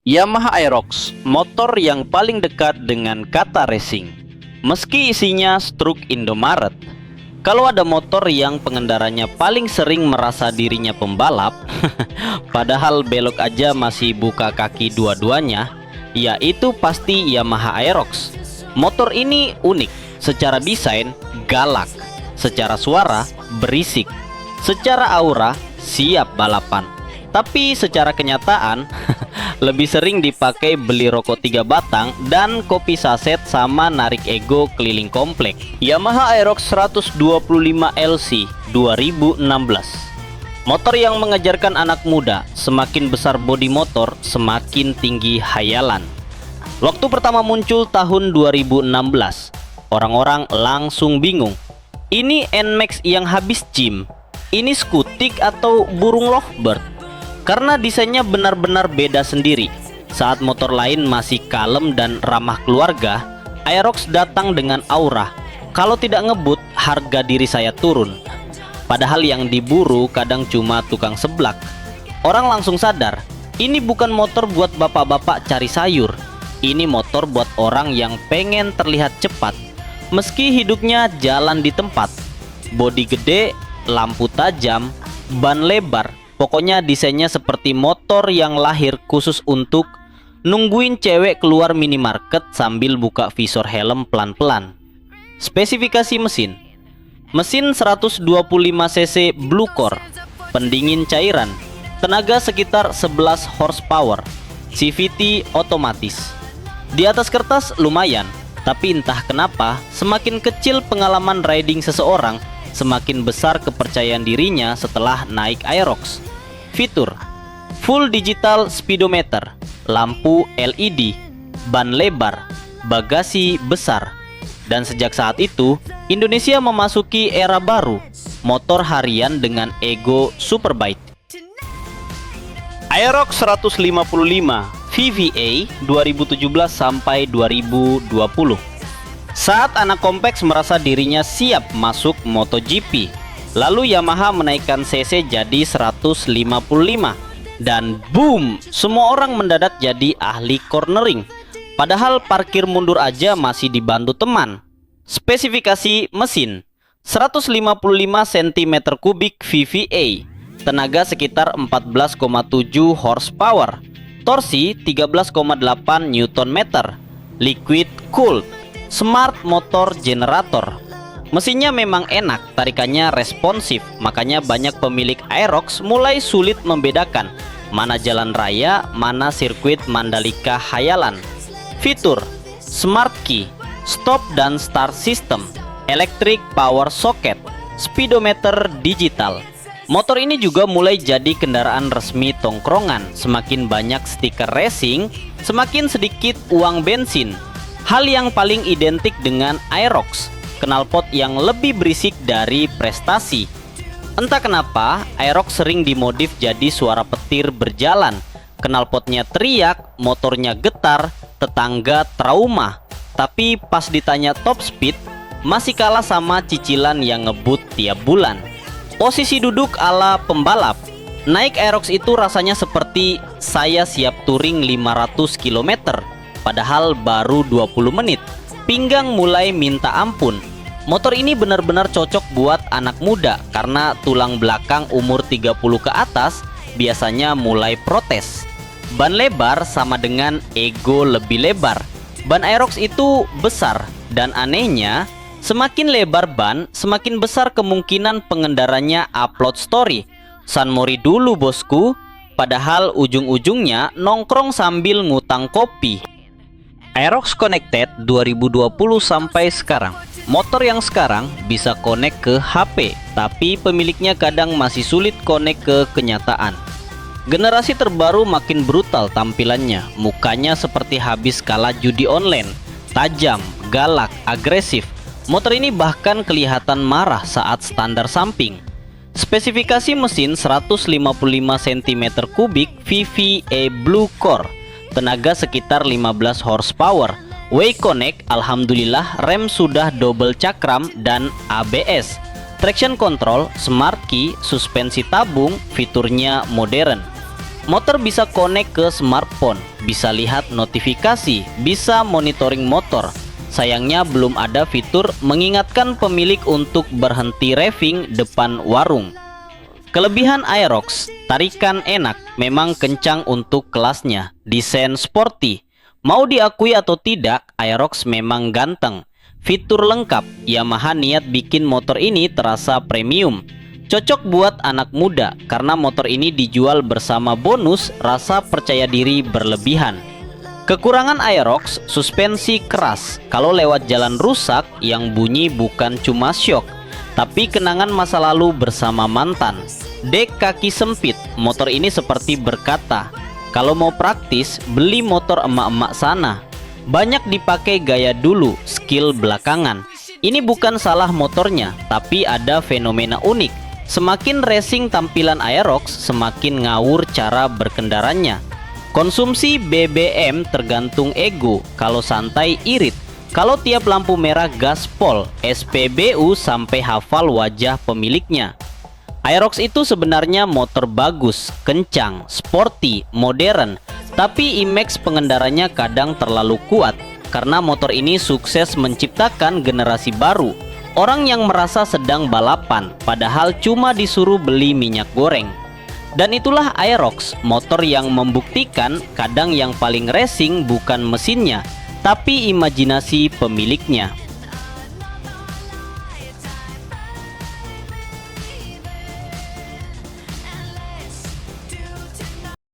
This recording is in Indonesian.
Yamaha Aerox, motor yang paling dekat dengan kata racing. Meski isinya struk Indomaret, kalau ada motor yang pengendaranya paling sering merasa dirinya pembalap, padahal belok aja masih buka kaki dua-duanya, yaitu pasti Yamaha Aerox. Motor ini unik, secara desain galak, secara suara berisik, secara aura siap balapan. Tapi secara kenyataan lebih sering dipakai beli rokok 3 batang dan kopi saset sama narik ego keliling komplek. Yamaha Aerox 125LC 2016. Motor yang mengajarkan anak muda, semakin besar bodi motor, semakin tinggi hayalan. Waktu pertama muncul tahun 2016, orang-orang langsung bingung. Ini NMAX yang habis gym? Ini skutik atau burung lovebird? Karena desainnya benar-benar beda sendiri. Saat motor lain masih kalem dan ramah keluarga, Aerox datang dengan aura. Kalau tidak ngebut, harga diri saya turun. Padahal yang diburu kadang cuma tukang seblak. Orang langsung sadar, ini bukan motor buat bapak-bapak cari sayur. Ini motor buat orang yang pengen terlihat cepat, meski hidupnya jalan di tempat. Bodi gede, lampu tajam, ban lebar. Pokoknya desainnya seperti motor yang lahir khusus untuk nungguin cewek keluar minimarket sambil buka visor helm pelan-pelan. Spesifikasi mesin. Mesin 125 cc Blue Core, pendingin cairan, tenaga sekitar 11 horsepower, CVT otomatis. Di atas kertas lumayan, tapi entah kenapa semakin kecil pengalaman riding seseorang, semakin besar kepercayaan dirinya setelah naik Aerox. Fitur: full digital speedometer, lampu LED, ban lebar, bagasi besar. Dan sejak saat itu, Indonesia memasuki era baru, motor harian dengan ego superbike. Aerox 155 VVA 2017 sampai 2020. Saat anak kompleks merasa dirinya siap masuk MotoGP, lalu Yamaha menaikkan cc jadi 155 dan boom, semua orang mendadak jadi ahli cornering. Padahal parkir mundur aja masih dibantu teman. Spesifikasi mesin 155 cm3 VVA, tenaga sekitar 14,7 horsepower, torsi 13,8 Nm, liquid cooled, smart motor generator. Mesinnya memang enak, tarikannya responsif, makanya banyak pemilik Aerox mulai sulit membedakan mana jalan raya, mana sirkuit Mandalika hayalan. Fitur: smart key, stop dan start system, electric power socket, speedometer digital. Motor ini juga mulai jadi kendaraan resmi tongkrongan. Semakin banyak stiker racing, semakin sedikit uang bensin. Hal yang paling identik dengan Aerox, knalpot yang lebih berisik dari prestasi. Entah kenapa, Aerox sering dimodif jadi suara petir berjalan. Knalpotnya teriak, motornya getar, tetangga trauma. Tapi pas ditanya top speed, masih kalah sama cicilan yang ngebut tiap bulan. Posisi duduk ala pembalap. Naik Aerox itu rasanya seperti saya siap touring 500 km. Padahal baru 20 menit, pinggang mulai minta ampun. Motor ini benar-benar cocok buat anak muda karena tulang belakang umur 30 ke atas biasanya mulai protes. Ban lebar sama dengan ego lebih lebar. Ban Aerox itu besar dan anehnya, semakin lebar ban, semakin besar kemungkinan pengendaranya upload story. San Mori dulu bosku, padahal ujung-ujungnya nongkrong sambil ngutang kopi. Aerox Connected 2020 sampai sekarang. Motor yang sekarang bisa connect ke HP, tapi pemiliknya kadang masih sulit connect ke kenyataan. Generasi terbaru makin brutal tampilannya, mukanya seperti habis kalah judi online, tajam, galak, agresif. Motor ini bahkan kelihatan marah saat standar samping. Spesifikasi mesin 155 cm3 VVA Blue Core, tenaga sekitar 15 horsepower. Way-Connect, alhamdulillah rem sudah double cakram dan ABS. Traction control, smart key, suspensi tabung, fiturnya modern. Motor bisa connect ke smartphone. bisa lihat notifikasi, bisa monitoring motor. Sayangnya belum ada fitur mengingatkan pemilik untuk berhenti raving depan warung. Kelebihan Aerox, tarikan enak, memang kencang untuk kelasnya, desain sporty. Mau diakui atau tidak, Aerox memang ganteng. Fitur lengkap, Yamaha niat bikin motor ini terasa premium. Cocok buat anak muda karena motor ini dijual bersama bonus rasa percaya diri berlebihan. Kekurangan Aerox, suspensi keras. Kalau lewat jalan rusak, yang bunyi bukan cuma syok, tapi kenangan masa lalu bersama mantan. Dek kaki sempit, motor ini seperti berkata, kalau mau praktis, beli motor emak-emak sana. Banyak dipakai gaya dulu, skill belakangan. Ini bukan salah motornya, tapi ada fenomena unik. Semakin racing tampilan Aerox, semakin ngawur cara berkendaranya. Konsumsi BBM tergantung ego, kalau santai irit, kalau tiap lampu merah gaspol, SPBU sampai hafal wajah pemiliknya. Aerox itu sebenarnya motor bagus, kencang, sporty, modern, tapi image pengendaranya kadang terlalu kuat, karena motor ini sukses menciptakan generasi baru. Orang yang merasa sedang balapan, padahal cuma disuruh beli minyak goreng. Dan itulah Aerox, motor yang membuktikan kadang yang paling racing bukan mesinnya, tapi imajinasi pemiliknya.